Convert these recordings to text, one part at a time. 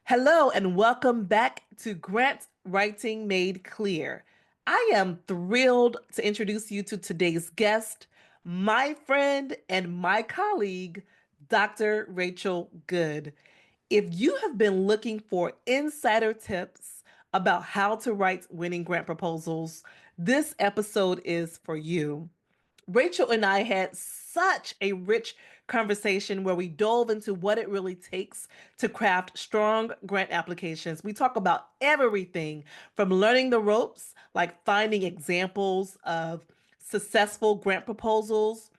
Hello and welcome back to Grant Writing Made Clear. I am thrilled to introduce you to today's guest, my friend and my colleague, Dr. Rachel Goode. If you have been looking for insider tips about how to write winning grant proposals, this episode is for you. Rachel and I had such a rich conversation where we dove into what it really takes to craft strong grant applications. We talk about everything from learning the ropes, like finding examples of successful grant proposals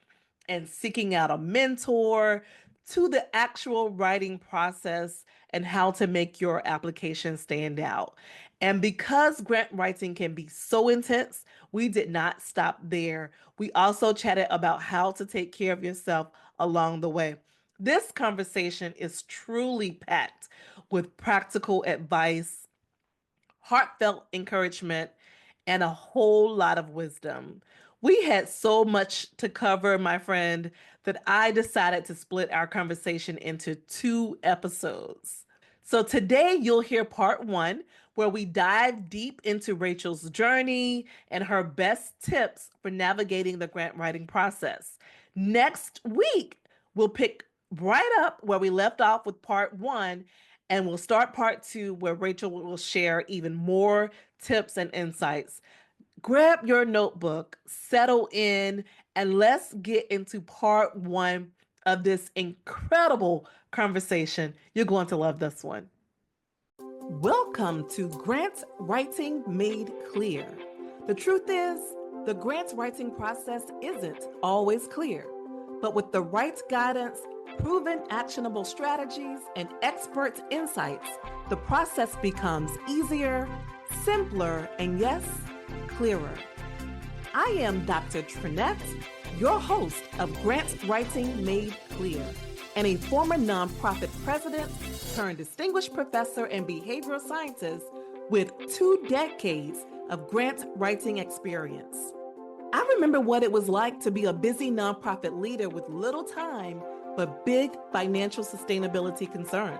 and seeking out a mentor, to the actual writing process and how to make your application stand out. And because grant writing can be so intense, we did not stop there. We also chatted about how to take care of yourself along the way. This conversation is truly packed with practical advice, heartfelt encouragement, and a whole lot of wisdom. We had so much to cover, my friend, that I decided to split our conversation into two episodes. So today you'll hear part one, where we dive deep into Rachel's journey and her best tips for navigating the grant writing process. Next week, we'll pick right up where we left off with part one, and we'll start part two, where Rachel will share even more tips and insights. Grab your notebook, settle in, and let's get into part one of this incredible conversation. You're going to love this one. Welcome to Grant Writing Made Clear. The truth is, the grant writing process isn't always clear, but with the right guidance, proven actionable strategies, and expert insights, the process becomes easier, simpler, and yes, clearer. I am Dr. Trinette, your host of Grant Writing Made Clear, and a former nonprofit president turned distinguished professor and behavioral scientist with 2 decades of grant writing experience. I remember what it was like to be a busy nonprofit leader with little time but big financial sustainability concerns.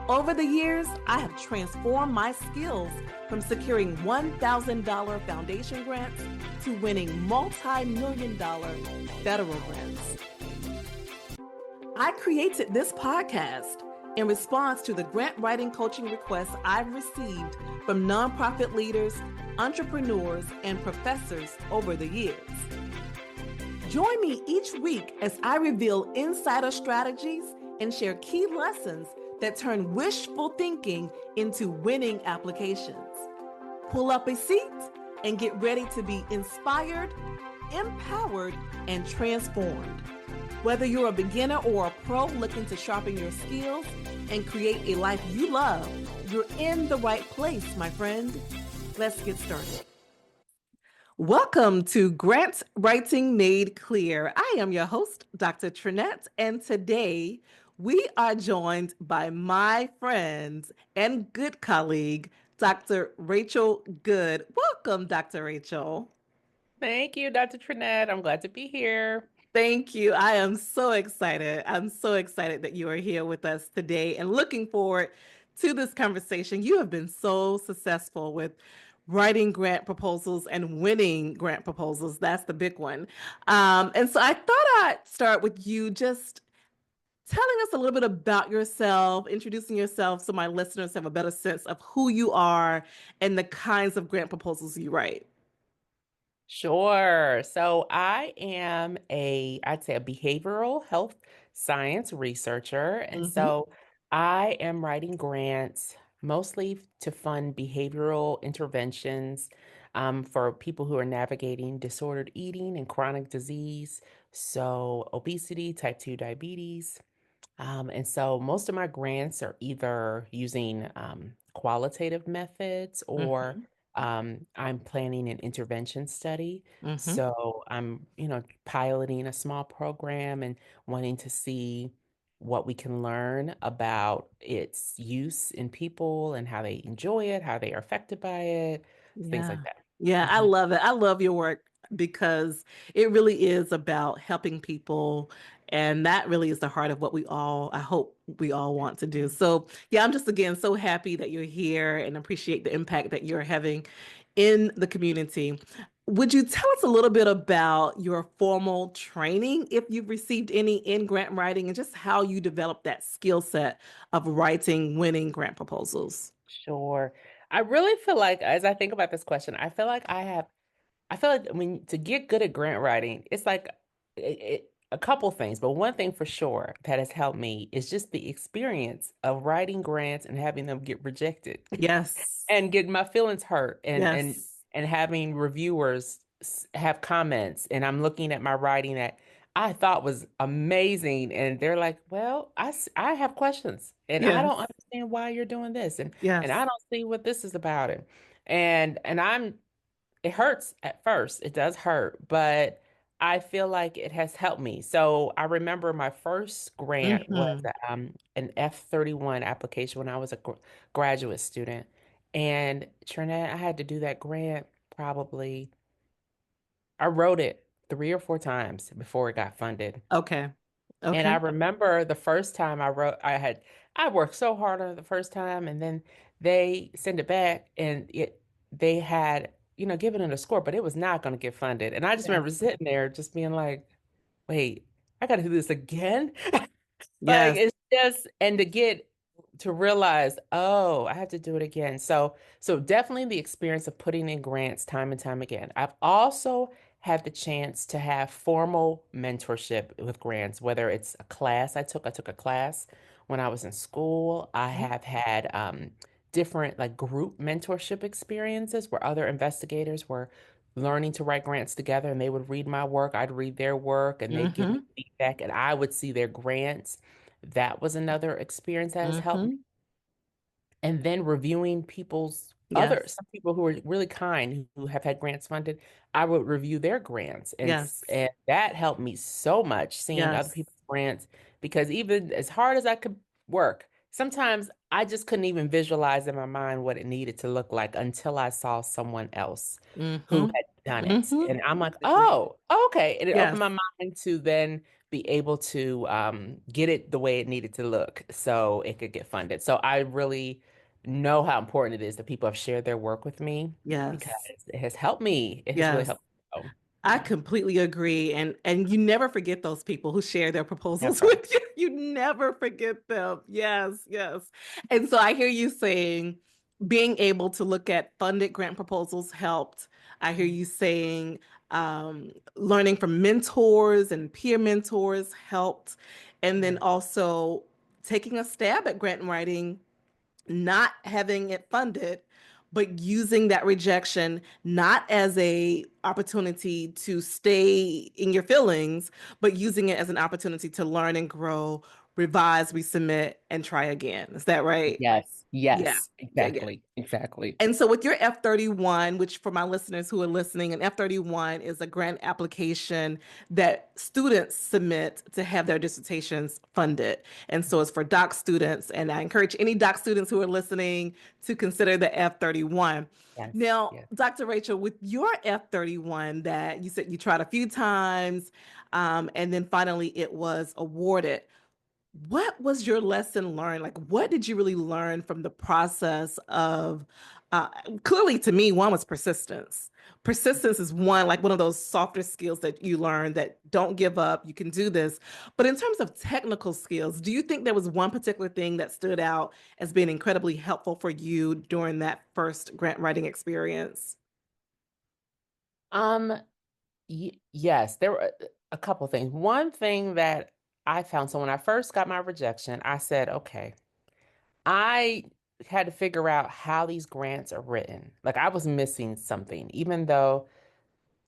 Over the years, I have transformed my skills from securing $1,000 foundation grants to winning multi-million-dollar federal grants. I created this podcast in response to the grant writing coaching requests I've received from nonprofit leaders, entrepreneurs, and professors over the years. Join me each week as I reveal insider strategies and share key lessons that turn wishful thinking into winning applications. Pull up a seat and get ready to be inspired, empowered, and transformed. Whether you're a beginner or a pro looking to sharpen your skills and create a life you love, you're in the right place, my friend. Let's get started. Welcome to Grant Writing Made Clear. I am your host, Dr. Trinette, and today we are joined by my friend and good colleague, Dr. Rachel Goode. Welcome, Dr. Rachel. Thank you, Dr. Trinette. I'm glad to be here. Thank you. I am so excited. I'm so excited that you are here with us today and looking forward to this conversation. You have been so successful with writing grant proposals and winning grant proposals. That's the big one. And so I thought I'd start with you just telling us a little bit about yourself, introducing yourself so my listeners have a better sense of who you are and the kinds of grant proposals you write. Sure. So I am I'd say a behavioral health science researcher. And Mm-hmm. so I am writing grants mostly to fund behavioral interventions for people who are navigating disordered eating and chronic disease. So obesity, type 2 diabetes. And so most of my grants are either using qualitative methods or Mm-hmm. I'm planning an intervention study. Mm-hmm. So I'm, piloting a small program and wanting to see what we can learn about its use in people and how they enjoy it, how they are affected by it, things Yeah. like that. Yeah, I Mhm. love it. I love your work because it really is about helping people And that really is the heart of what we all, I hope we all want to do. So, yeah, I'm just again so happy that you're here and appreciate the impact that you're having in the community. Would you tell us a little bit about your formal training, if you've received any in grant writing, and just how you developed that skill set of writing winning grant proposals? Sure. I really feel like, as I think about this question, I feel like when to get good at grant writing, it's like a couple things, but one thing for sure that has helped me is just the experience of writing grants and having them get rejected. Yes. And getting my feelings hurt Yes. and having reviewers have comments and I'm looking at my writing that I thought was amazing and they're like, "Well, I have questions and I don't Yes. understand why you're doing this and I Yes. don't see what this is about it." And I'm it hurts at first. It does hurt, but I feel like it has helped me. So I remember my first grant was Hmm. an F-31 application when I was a graduate student. And Trinette, I had to do that grant probably, I wrote it 3 or 4 times before it got funded. Okay. And I Okay. remember the first time I worked so hard on it the first time, and then they sent it back, and they had, given it a score, but it was not going to get funded. And I just remember Yes. sitting there just being like, wait, I got to do this again? Like Yes. it's just and to get to realize, oh, I have to do it again. So definitely the experience of putting in grants time and time again. I've also had the chance to have formal mentorship with grants, whether it's a class I took a class when I was in school. I have had different like group mentorship experiences where other investigators were learning to write grants together and they would read my work, I'd read their work, and they'd give me Hmm. feedback and I would see their grants. That was another experience that has helped me. Hmm. And then reviewing Yes. some people who are really kind who have had grants funded, I would review their grants. Yes. And that helped me so much seeing other Yes. people's grants because even as hard as I could work, sometimes I just couldn't even visualize in my mind what it needed to look like until I saw someone else who Hmm. had done it. Hmm. And I'm like, oh, okay. And it opened Yes. my mind to then be able to get it the way it needed to look so it could get funded. So I really know how important it is that people have shared their work with me because Yes. it has helped me. It has really Yes. helped me. So, I yeah, completely agree. And you never forget those people who share their proposals never. with you. You never forget them. Yes, yes. And so I hear you saying being able to look at funded grant proposals helped. I hear you saying learning from mentors and peer mentors helped. And then Yeah. also taking a stab at grant writing, not having it funded, but using that rejection not as a opportunity to stay in your feelings, but using it as an opportunity to learn and grow, revise, resubmit, and try again. Is that right? Yes, Yeah. yes, Yeah, yeah. exactly, exactly. And so with your F-31, which for my listeners who are listening, an F-31 is a grant application that students submit to have their dissertations funded. And so it's for doc students. And I encourage any doc students who are listening to consider the F-31. Yes, Now, yes. Dr. Rachel, with your F-31 that you said you tried a few times, and then finally it was awarded, what was your lesson learned? Like, what did you really learn from the process of, uh, clearly to me, one was persistence. Persistence is one of those softer skills that you learn that don't give up, you can do this. But in terms of technical skills, do you think there was one particular thing that stood out as being incredibly helpful for you during that first grant writing experience? Um, yes, there were a couple things. One thing that I found, so when I first got my rejection, I said, okay, I had to figure out how these grants are written. Like I was missing something, even though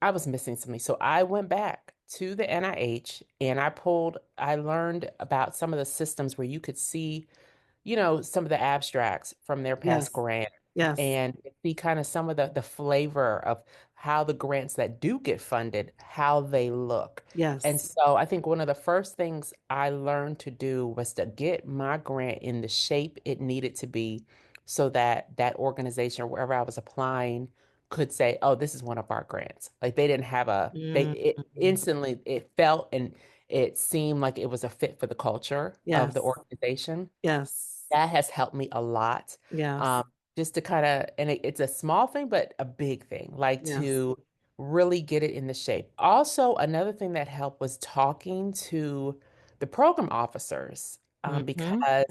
I was missing something. So I went back to the NIH and I learned about some of the systems where you could see some of the abstracts from their past Yes, grant yes, and see kind of some of the flavor of how the grants that do get funded, how they look. And yes. so I think one of the first things I learned to do was to get my grant in the shape it needed to be so that that organization or wherever I was applying could say, oh, this is one of our grants. Like they didn't have a, they Mm, it instantly it felt and it seemed like it was a fit for the culture of the Yes. organization. Yes. That has helped me a lot. Yes. Um, just to kind of, and it's a small thing, but a big thing, like Yes. to really get it in the shape. Also, another thing that helped was talking to the program officers, Mm-hmm. because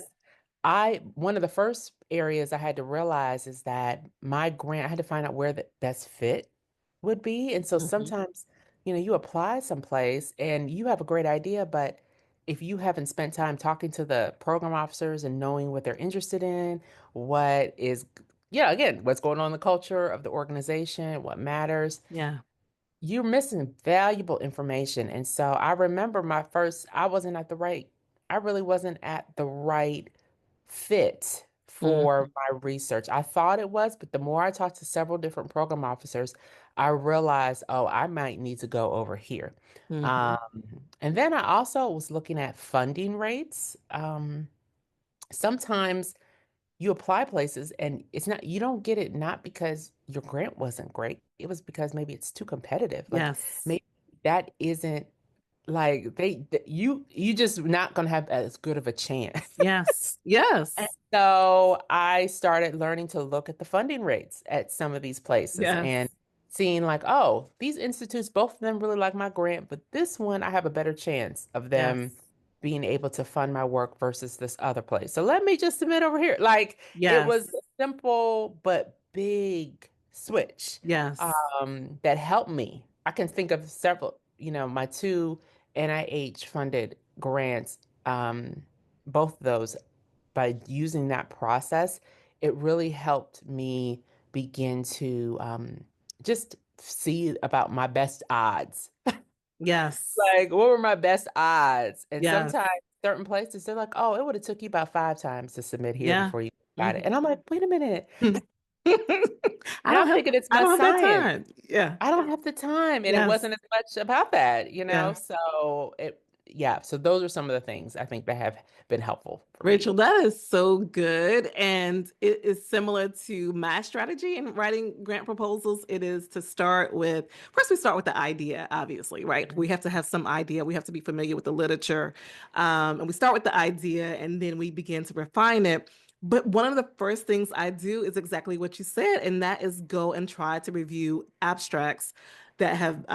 one of the first areas I had to realize is that my grant, I had to find out where the best fit would be. And so Mm-hmm. sometimes, you apply someplace and you have a great idea, but if you haven't spent time talking to the program officers and knowing what they're interested in, what is, yeah, again, what's going on in the culture of the organization, what matters, Yeah. you're missing valuable information. And so I remember I really wasn't at the right fit Mm-hmm. for my research. I thought it was, but the more I talked to several different program officers, I realized, oh, I might need to go over here. Mm-hmm. Um, and then I also was looking at funding rates. Sometimes you apply places and you don't get it not because your grant wasn't great. It was because maybe it's too competitive. Like Yes. maybe that isn't like you just not gonna have as good of a chance. Yes. And Yes. so I started learning to look at the funding rates at some of these places Yes. and seeing like, oh, these institutes, both of them really like my grant, but this one I have a better chance of Yes. them being able to fund my work versus this other place. So let me just submit over here. Like it was Yes. a simple but big switch Yes. that helped me. I can think of several, my two NIH funded grants, both of those by using that process, it really helped me begin to just see about my best odds. Yes. Like, what were my best odds? And Yes. sometimes certain places, they're like, oh, it would have took you about 5 times to submit here Yeah. before you got it. Mhm. And I'm like, wait a minute. I And don't I'm have thinking it's I my don't have that science. time. Yeah. I don't have the time. And it Yes. wasn't as much about that, Yeah. So yeah. So those are some of the things I think that have been helpful for Rachel, me. that is so good. And it is similar to my strategy in writing grant proposals. It is to start with, first, we start with the idea, obviously, right? We Mhm. have to have some idea. We have to be familiar with the literature. And we start with the idea and then we begin to refine it. But one of the first things I do is exactly what you said, and that is go and try to review abstracts that have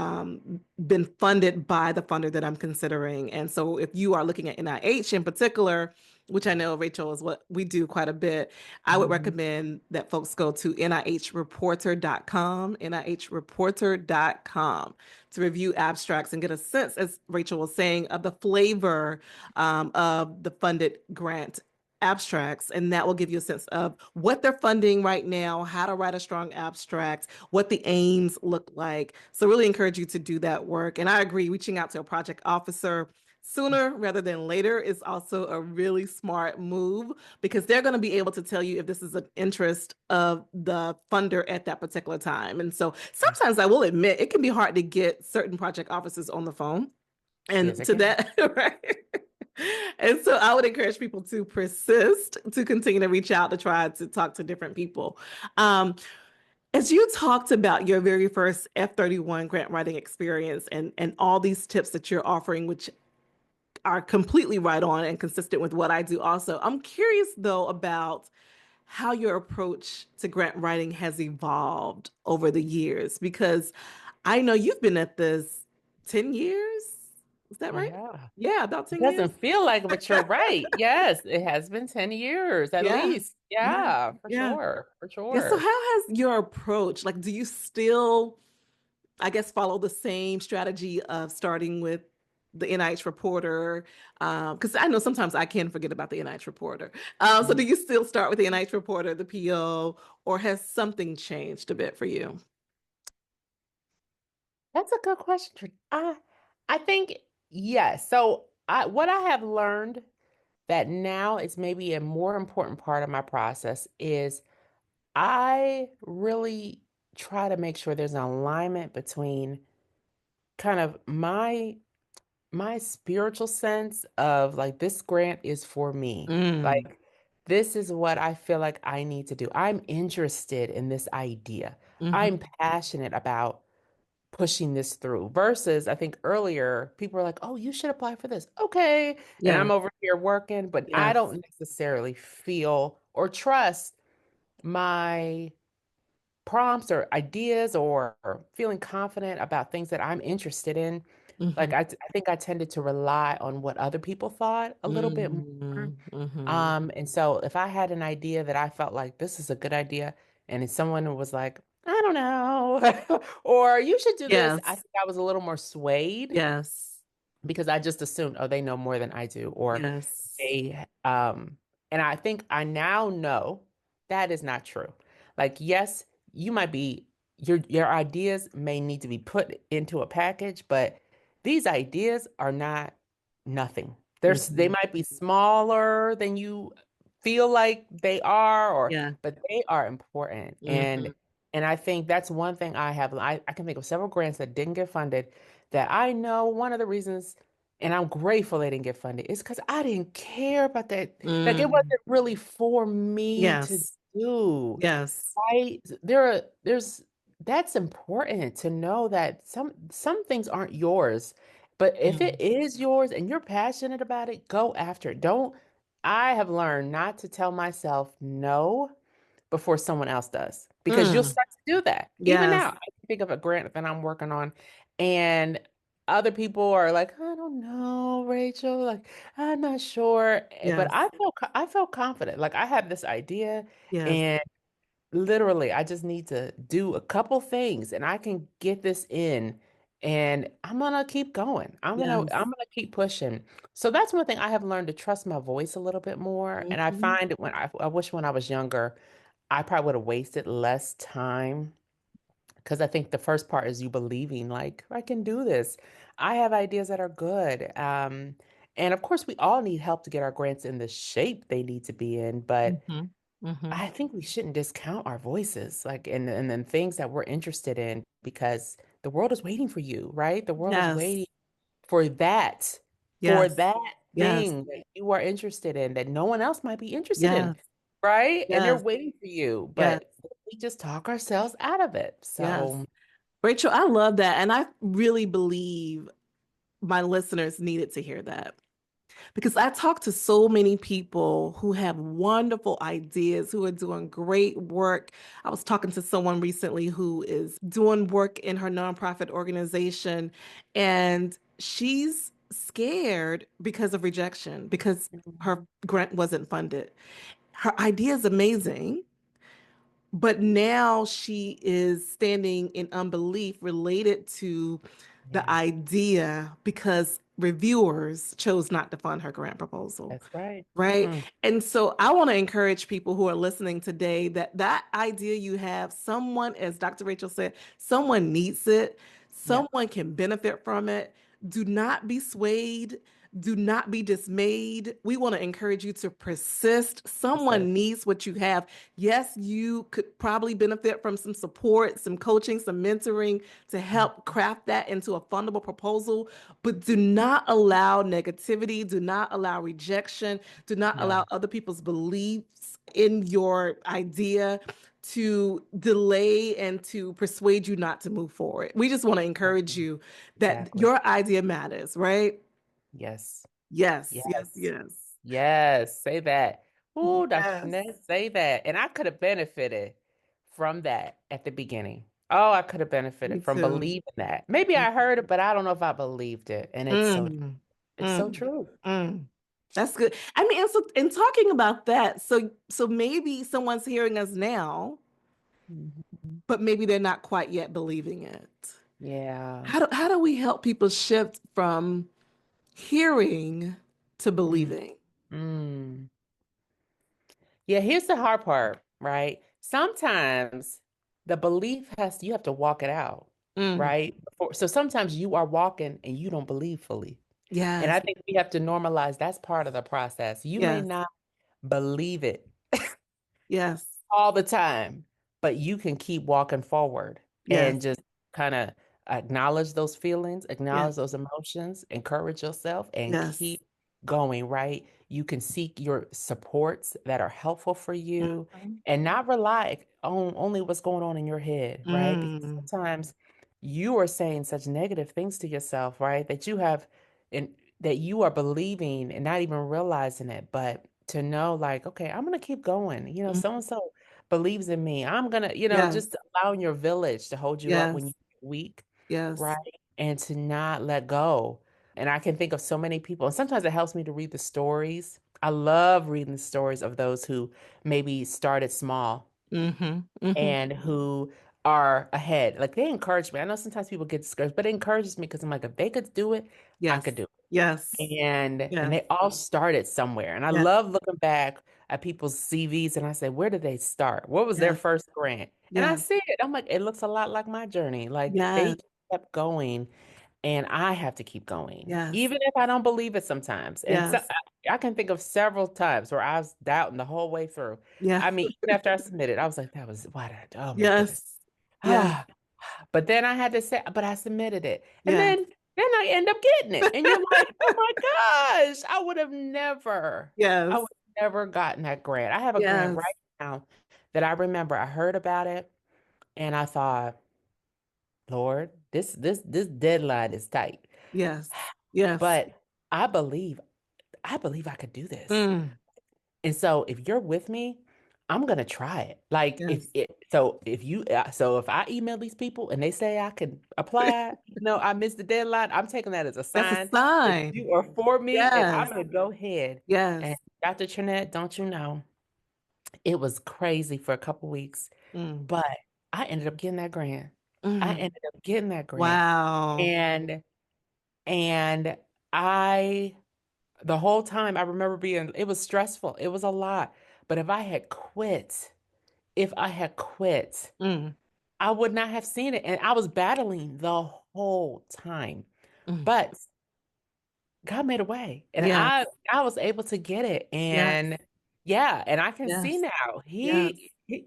been funded by the funder that I'm considering. And so if you are looking at NIH in particular, which I know, Rachel, is what we do quite a bit, I would Mhm. recommend that folks go to nihreporter.com to review abstracts and get a sense, as Rachel was saying, of the flavor of the funded grant abstracts. And that will give you a sense of what they're funding right now, how to write a strong abstract, what the aims look like. So really encourage you to do that work. And I agree, reaching out to a project officer sooner rather than later is also a really smart move because they're going to be able to tell you if this is an interest of the funder at that particular time. And so sometimes I will admit it can be hard to get certain project officers on the phone. Yes, And I to can. that, right? And so I would encourage people to persist, to continue to reach out, to try to talk to different people. Um, as you talked about your very first F-31 grant writing experience and all these tips that you're offering, which are completely right on and consistent with what I do also. I'm curious though about how your approach to grant writing has evolved over the years because I know you've been at this 10 years. Is that right? Yeah. Yeah, about It 10 years. doesn't feel like it, but you're right. Yes, it has been 10 years at Yeah. least. Yeah. Yeah, for Yeah. sure. For Yeah. So sure. how has your approach, like, do you still, I guess, follow the same strategy of starting with the NIH reporter? Because I know sometimes I can forget about the NIH reporter. So do Mhm. you still start with the NIH reporter, the PO, or has something changed a bit for you? That's a good question. I think yes. So what I have learned that now is maybe a more important part of my process is I really try to make sure there's an alignment between kind of my spiritual sense of like this grant is for me. Mm, Like this is what I feel like I need to do. I'm interested in this idea. I'm hmm passionate about pushing this through versus I think earlier people were like, oh, you should apply for this. Okay. And Yeah. I'm over here working, but I Yes. don't necessarily feel or trust my prompts or ideas or feeling confident about things that I'm interested in. Mm-hmm. Like I think I tended to rely on what other people thought a little bit more. Mm-hmm. Mm-hmm. And so if I had an idea that I felt like this is a good idea, and if someone was like, I don't know, or you should do this, I Yes. think I was a little more swayed Yes. because I just assumed, oh, they know more than I do, or Yes. they and I think I now know that is not true. Like, yes, you might be your ideas may need to be put into a package, but these ideas are not nothing. They Mm-hmm. might be smaller than you feel like they are, or Yeah. but they are important. Mm-hmm. And I think that's one thing I can think of several grants that didn't get funded that I know one of the reasons, and I'm grateful they didn't get funded, is because I didn't care about that. Like it Mm. wasn't really for me to Yes. do. Yes. Right? There's that's important to know that some things aren't yours. But if Mm. it is yours and you're passionate about it, go after it. Don't I have learned not to tell myself no before someone else does because you'll Mm. start to do that. Even now, Yes. I can think of a grant that I'm working on, and other people are like, I don't know, Rachel, like I'm not sure. But Yes. I felt confident. Like I have this idea, Yes. and literally I just need to do a couple things and I can get this in. And I'm gonna keep going. I'm Yes. gonna keep pushing. So that's one thing I have learned to trust my voice a little bit more. And I Mm-hmm. find it I wish when I was younger, I probably would have wasted less time because I think the first part is you believing like I can do this. I have ideas that are good. And of course, we all need help to get our grants in the shape they need to be in. But Mm-hmm. Mm-hmm. I think we shouldn't discount our voices, like and then things that we're interested in because the world is waiting for you, right? The world is waiting Yes. for for Yes. that Yes. thing that you are interested in that no one else might be interested in, Yes. right? And they're Yes. waiting for you, Yes. but we just talk ourselves out of it. Yes. So, Rachel, I love that. And I really believe my listeners needed to hear that. Because I talk to so many people who have wonderful ideas, who are doing great work. I was talking to someone recently who is doing work in her nonprofit organization, and she's scared because of rejection, because her mhm, grant wasn't funded. Her idea is amazing, but now she is standing in unbelief related to the yeah, idea because reviewers chose not to fund her grant proposal. that's right. Right. Mm, And so I want to encourage people who are listening today that that idea you have, someone, as Dr. Rachel said, someone needs it, yep, someone can benefit from it. Do not be swayed. Do not be dismayed. We want to encourage you to persist. that's it. Someone needs what you have. Yes, you could probably benefit from some support, some coaching, some mentoring to Mm, help craft that into a fundable proposal. But do not allow negativity, do not allow rejection, do not allow no, other people's beliefs in your idea to delay and to persuade you not to move forward. We just want to encourage exactly. you that Exactly. your idea matters, right? Yes. Yes, yes, Yes. yes. Yes, say that. Oh, Dr. Yes. Finesse, say that. And I could have benefited from that at the beginning. Oh, I could have Me benefited from too. believing that. Maybe I heard it, but I don't know if I believed it. And Mm, it's so mm, true. mm. That's good. I mean, and so in talking about that, so maybe someone's hearing us now, Mhm. but maybe they're not quite yet believing it. Yeah. How do we help people shift from hearing to Mm. believing? Mm. Yeah, here's the hard part, right? Sometimes the belief you have to walk it out, Mm, right? So sometimes you are walking and you don't believe fully. And yes, I think we have to normalize that's part of the process. You may yes, not believe it yes, all the time, but you can keep walking forward yes, and just kind of acknowledge those feelings, yes, acknowledge those emotions, encourage yourself, and yes. keep going, right? You can seek your supports that are helpful for you Mhm. and not rely on only what's going on in your head, right? Because Mm, sometimes you are saying such negative things to yourself, right? That you have and that you are believing and not even realizing it, but to know like, okay, I'm gonna keep going. Mm. So and so believes in me. I'm gonna, Yes. just allowing your village to hold you up when Yes. you're weak, right? Yes. And to not let go. And I can think of so many people, and sometimes it helps me to read the stories. I love reading the stories of those who maybe started small Mm-hmm. Mm-hmm. and who are ahead. Like they encourage me. I know sometimes people get discouraged, but it encourages me because I'm like, if they could do it, I Yes. could do it. Yes. And Yes. they all started somewhere. And I Yes. love looking back at people's CVs and I say, where did they start? What was their Yes. first grant? And I Yes. see it. I'm like, it looks a lot like my journey. Like Yes. they kept going and I have to keep going, Yes. even if I don't believe it sometimes. And so Yes. I can think of several times where I was doubting the whole way through. Yeah. I mean, even after I submitted, I was like, that was why did I, oh my goodness. Yes. Yes. Ah, but then I had to say, but I submitted it. And Yes. then I end up getting it. And you're like, oh my gosh, I Yes. would have never gotten that grant. I have a grant Yes. right now that I remember I heard about it and I thought, Lord, this deadline is tight. Yes. Yes. But I believe I could do this. Mm. And so if you're with me, I'm gonna try it. Like Yes. so if I email these people and they say I can apply, I missed the deadline, I'm taking that as a That's a sign that sign. you are for me, and I'm Yes. gonna go ahead. And Yes. Dr. Trinette, don't you know, it was crazy for a couple weeks, Mm. but I ended up getting that grant. I Mm. ended up getting that grant. Wow. And and I the whole time I remember it was stressful. It was a lot. But if I had quit, Mm. I would not have seen it. And I was battling the whole time. Mm. But God made a way. And Yes. I was able to get it. Yes. And yeah, and I can see Yes. now. Yes. He Yes.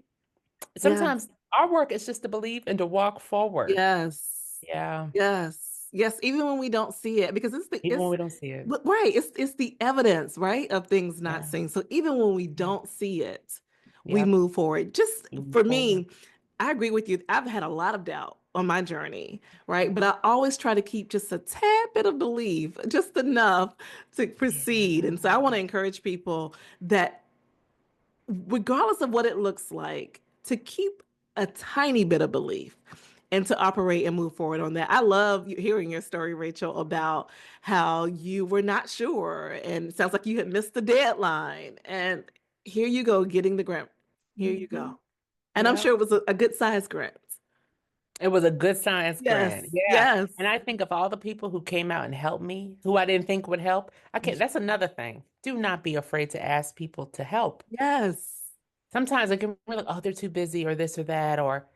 sometimes our work is just to believe and to walk forward. Yes. Yeah. Yes. Yes. Even when we don't see it, because Even when we don't see it. right. It's the evidence, right, of things not Yeah. seen. So even when we Yeah. don't see it, we Yep. move forward. Just We move for forward. me, I agree with you. I've had a lot of doubt on my journey, right? But Mhm. I always try to keep just a tad bit of belief, just enough to proceed. Yeah. And so I want to encourage people that regardless of what it looks like, to keep a tiny bit of belief and to operate and move forward on that. I love hearing your story, Rachel, about how you were not sure and it sounds like you had missed the deadline. And here you go, getting the grant. Here you Mhm. go. And I'm Yep. sure it was a good size grant. It was a good science Yes, grant. Yeah. yes, And I think of all the people who came out and helped me, who I didn't think would help. I can't, that's another thing. Do not be afraid to ask people to help. yes, Sometimes it can be like, oh, they're too busy or this or that, or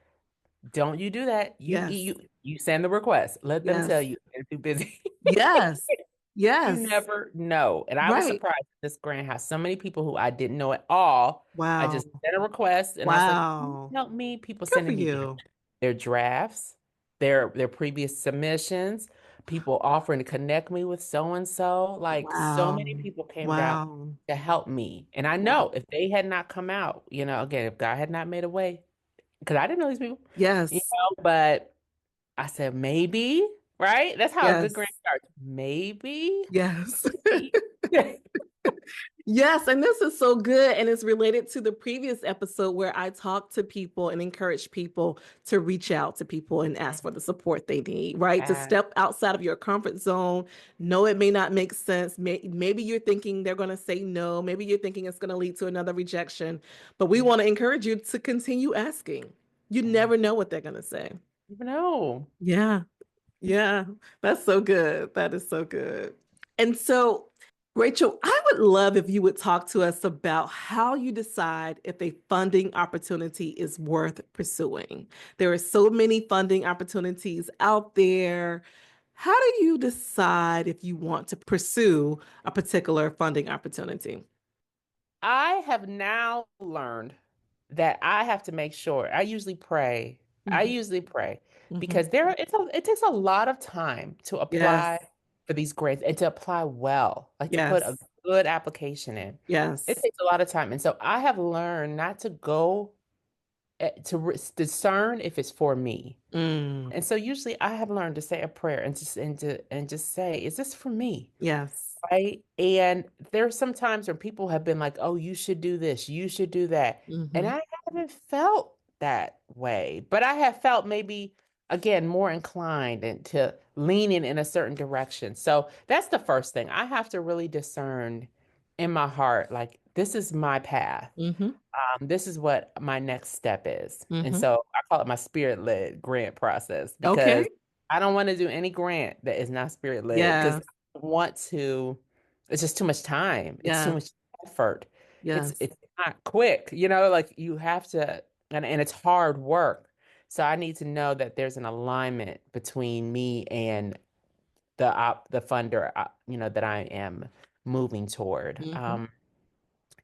don't you do that. yes, You send the request. Let them tell yes, you they're too busy. yes, You yes. never know. And I was Right. surprised at this grant has so many people who I didn't know at all. I Wow. just sent a request and I was like, "Can you Wow. help me?" People Good for sending me you. their drafts, their previous submissions, people offering to connect me with so and so. Like so many Wow. people came down Wow. to help me. And I Wow. know if they had not come out, again, if God had not made a way, because I didn't know these people, Yes. but I said maybe, right? That's how a good grant Yes. starts. Maybe. Yes. Maybe. Yes, and this is so good. And it's related to the previous episode where I talked to people and encourage people to reach out to people and ask for the support they need, right? To Yeah. step outside of your comfort zone. No, it may not make sense. Maybe you're thinking they're going to say no. Maybe you're thinking it's going to lead to another rejection. But we want to encourage you to continue asking. You Yeah. never know what they're going to say. You know. Yeah. Yeah, that's so good. That is so good. And so, Rachel, I would love if you would talk to us about how you decide if a funding opportunity is worth pursuing. There are so many funding opportunities out there. How do you decide if you want to pursue a particular funding opportunity? I have now learned that I have to make sure. I usually pray. I Mhm, usually pray mhm. because it takes a lot of time to Yes, apply for these grants and to apply well, like to put a yes, good application in. It yes, takes a lot of time. And so I have learned not to go discern if it's for me. Mm. And so usually I have learned to say a prayer and just say, is this for me? Yes. Right? And there's some times where people have been like, oh, you should do this, you should do that. And Hmm. I haven't felt that way, but I have felt maybe, again, more inclined and to leaning in a certain direction. So that's the first thing. I have to really discern in my heart, like, this is my path. Hmm. This is what my next step is. And Hmm. so I call it my spirit-led grant process Okay. because I don't want to do any grant that is not spirit-led because Yes. I want to, it's just too much time. It's too Yes. much effort. Yes. It's not quick, like you have to, and it's hard work. So I need to know that there's an alignment between me and the funder, that I am moving toward. Hmm.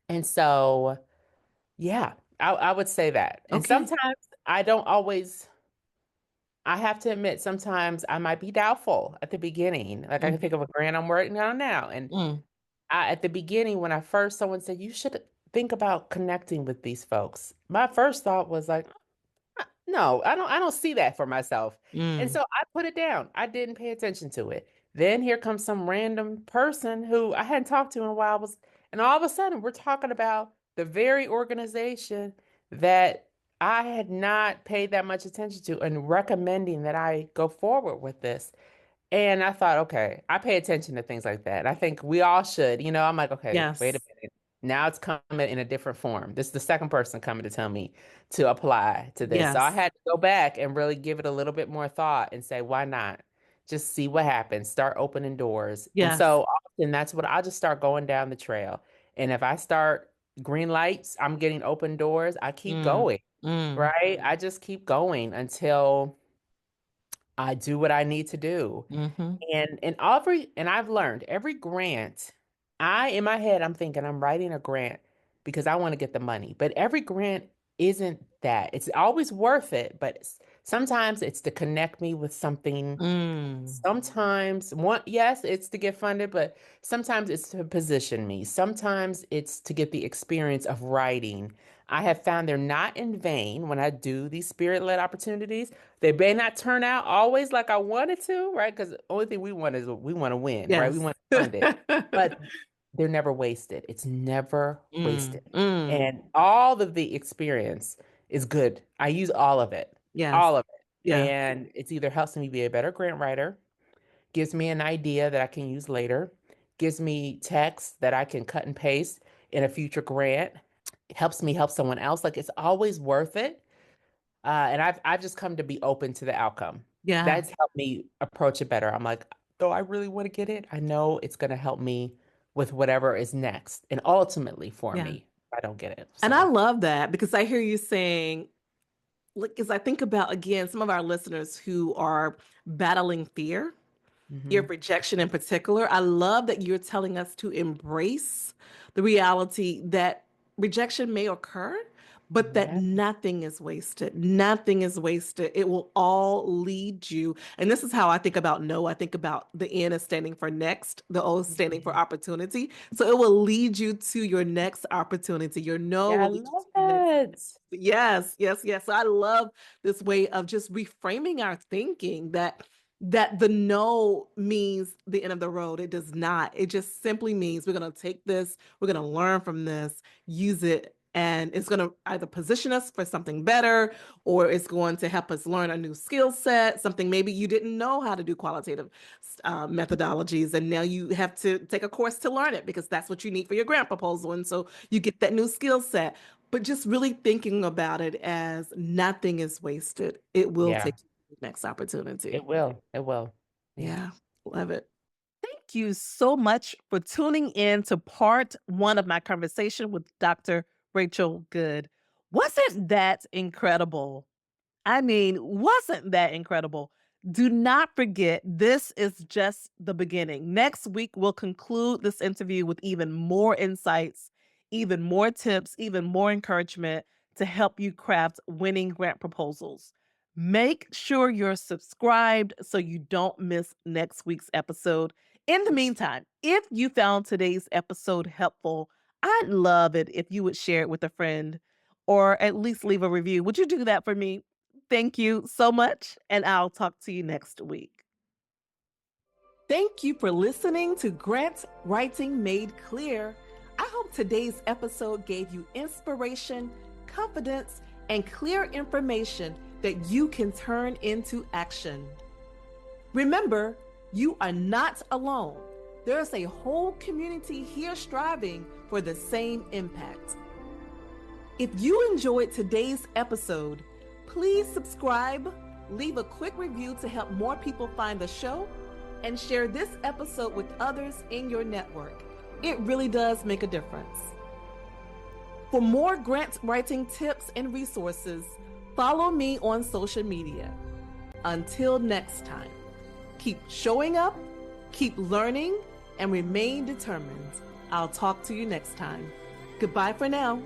And so yeah, I would say that. And Okay. sometimes I don't always, I have to admit, sometimes I might be doubtful at the beginning. Like I can Mm. think of a grant I'm working on now. And Mm. at the beginning, when I first, someone said, you should think about connecting with these folks. My first thought was like, no, I don't see that for myself. And Mm. so I put it down. I didn't pay attention to it. Then here comes some random person who I hadn't talked to in a while and all of a sudden we're talking about the very organization that I had not paid that much attention to and recommending that I go forward with this. And I thought, okay, I pay attention to things like that. I think we all should. I'm like, okay, wait a Yes. minute. Now it's coming in a different form. This is the second person coming to tell me to apply to this. So I Yes. had to go back and really give it a little bit more thought and say, why not? Just see what happens. Start opening doors. And Yes. so often that's what I'll just start going down the trail. And if I start green lights, I'm getting open doors. I keep Mm. going, Mm. right? I just keep going until I do what I need to do. Hmm. And I've learned every grant, in my head I'm thinking I'm writing a grant because I want to get the money. But every grant isn't that. It's always worth it, but sometimes it's to connect me with something. Mm. Sometimes yes, it's to get funded, but sometimes it's to position me. Sometimes it's to get the experience of writing. I have found they're not in vain when I do these spirit-led opportunities. They may not turn out always like I wanted to, right? Because the only thing we want is we want to win, right? We Yes. want to fund it. But they're never wasted. It's never Mm. wasted. Mm. And all of the experience is good. I use all of it, Yes. all of it. Yeah. And it's either helps me be a better grant writer, gives me an idea that I can use later, gives me text that I can cut and paste in a future grant, helps me help someone else. Like it's always worth it. And I've just come to be open to the outcome. Yeah. That's helped me approach it better. I'm like, though I really want to get it, I know it's going to help me with whatever is next and ultimately for Yeah. me if I don't get it. And I So, love that because I hear you saying, look, as I think about again, some of our listeners who are battling fear, fear of mhm. rejection in particular. I love that you're telling us to embrace the reality that rejection may occur, but that Yeah. nothing is wasted. Nothing is wasted. It will all lead you. And this is how I think about no. I think about the N is standing for next, the O is standing for Mhm. opportunity. So it will lead you to your next opportunity. Your no Yeah, I will lead you to love your next. that. Yes, yes, yes. So I love this way of just reframing our thinking that the no means the end of the road. It does not. It just simply means we're going to take this, we're going to learn from this, use it, and it's going to either position us for something better or it's going to help us learn a new skill set, something maybe you didn't know how to do qualitative methodologies. And now you have to take a course to learn it because that's what you need for your grant proposal. And so you get that new skill set. But just really thinking about it as nothing is wasted. It will Yeah, take you to the next opportunity. it will. It will. Yeah. Yeah, love it. Thank you so much for tuning in to part one of my conversation with Dr. Rachel Good. Wasn't that incredible? I mean, wasn't that incredible? Do not forget, this is just the beginning. Next week, we'll conclude this interview with even more insights, even more tips, even more encouragement to help you craft winning grant proposals. Make sure you're subscribed so you don't miss next week's episode. In the meantime, if you found today's episode helpful, I'd love it if you would share it with a friend or at least leave a review. Would you do that for me? Thank you so much, and I'll talk to you next week. Thank you for listening to Grant's Writing Made Clear. I hope today's episode gave you inspiration, confidence, and clear information that you can turn into action. Remember, you are not alone. There's a whole community here striving for the same impact. If you enjoyed today's episode, please subscribe, leave a quick review to help more people find the show, and share this episode with others in your network. It really does make a difference. For more grant writing tips and resources, follow me on social media. Until next time, keep showing up, keep learning, and remain determined. I'll talk to you next time. Goodbye for now.